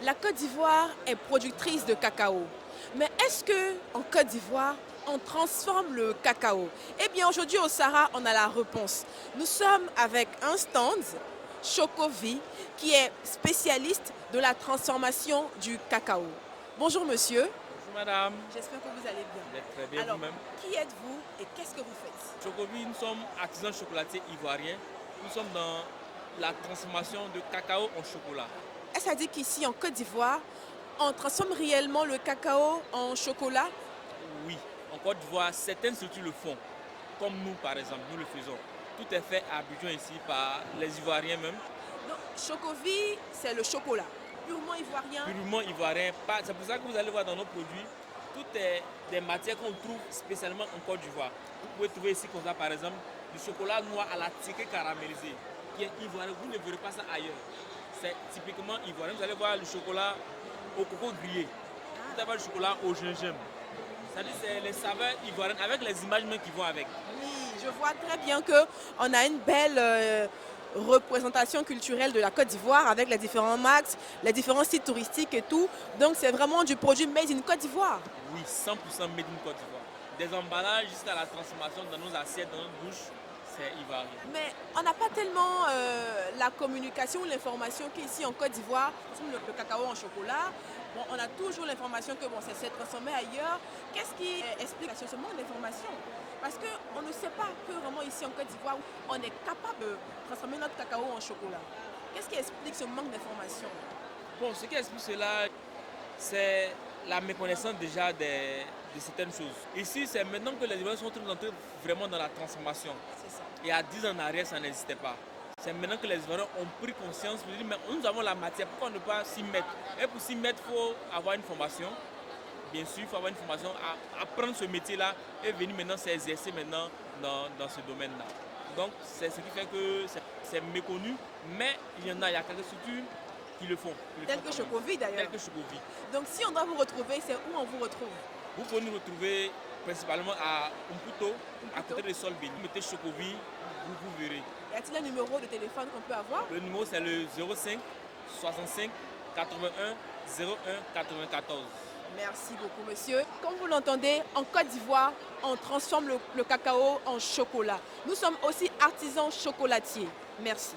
La Côte d'Ivoire est productrice de cacao. Mais est-ce que en Côte d'Ivoire, on transforme le cacao? Eh bien, aujourd'hui au Sahara, on a la réponse. Nous sommes avec un stand, Chocovi, qui est spécialiste de la transformation du cacao. Bonjour monsieur, Bonjour madame, j'espère que vous allez vous bien. êtes très bien Alors, vous-même. qui êtes-vous et qu'est-ce que vous faites? Chocobi, nous sommes artisans chocolatiers ivoiriens. Nous sommes dans la transformation de cacao en chocolat. Est-ce à dire qu'ici en Côte d'Ivoire, on transforme réellement le cacao en chocolat? Oui, en Côte d'Ivoire, certaines structures le font, comme nous par exemple, nous le faisons. Tout est fait à Abidjan ici par les Ivoiriens même, Donc, Chocovi, c'est le chocolat, purement ivoirien. purement ivoirien. C'est pour ça que vous allez voir dans nos produits, tout est des matières qu'on trouve spécialement en Côte d'Ivoire. Vous pouvez trouver ici comme ça par exemple du chocolat noir à la tiquée caramélisée, qui est ivoirien. Vous ne verrez pas ça ailleurs. C'est typiquement ivoirien. Vous allez voir le chocolat au coco grillé. Vous allez voir le chocolat au gingembre. C'est-à-dire c'est les saveurs ivoiriennes avec les images même qui vont avec. Oui, je vois très bien qu'on a une belle représentation culturelle de la Côte d'Ivoire avec les différents max, les différents sites touristiques et tout. Donc c'est vraiment du produit made in Côte d'Ivoire. Oui, 100% made in Côte d'Ivoire. Des emballages jusqu'à la transformation dans nos assiettes, dans notre bouche, c'est ivoirien. Mais on n'a pas tellement la communication ou l'information qu'ici en Côte d'Ivoire, le cacao en chocolat, bon, on a toujours l'information que bon, ça s'est transformé ailleurs. Qu'est-ce qui explique ce manque d'information? Parce qu'on ne sait pas que vraiment ici en Côte d'Ivoire, on est capable de transformer notre cacao en chocolat. Qu'est-ce qui explique ce manque d'information? Bon, ce qui explique cela, c'est la méconnaissance déjà de certaines choses. Ici, c'est maintenant que les Ivoiriens sont entrés vraiment dans la transformation. C'est ça. Et à 10 ans en arrière, ça n'existait pas. C'est maintenant que les Ivoiriens ont pris conscience, de dire, mais nous avons la matière, pourquoi ne pas s'y mettre? Et pour s'y mettre, il faut avoir une formation. Bien sûr, il faut avoir une formation, apprendre ce métier-là et venir maintenant s'exercer maintenant dans ce domaine-là. Donc, c'est ce qui fait que c'est méconnu, mais il y a quelques structures qui le font. Tel que Chocovi d'ailleurs. Tel que Chocovi. Donc si on doit vous retrouver, c'est où on vous retrouve? Vous pouvez nous retrouver principalement à Umputo, à côté de Solbin. Vous mettez Chocovi, vous verrez. Y a-t-il un numéro de téléphone qu'on peut avoir? Le numéro c'est le 05 65 81 01 94. Merci beaucoup, monsieur. Comme vous l'entendez, en Côte d'Ivoire, on transforme le cacao en chocolat. Nous sommes aussi artisans chocolatiers. Merci.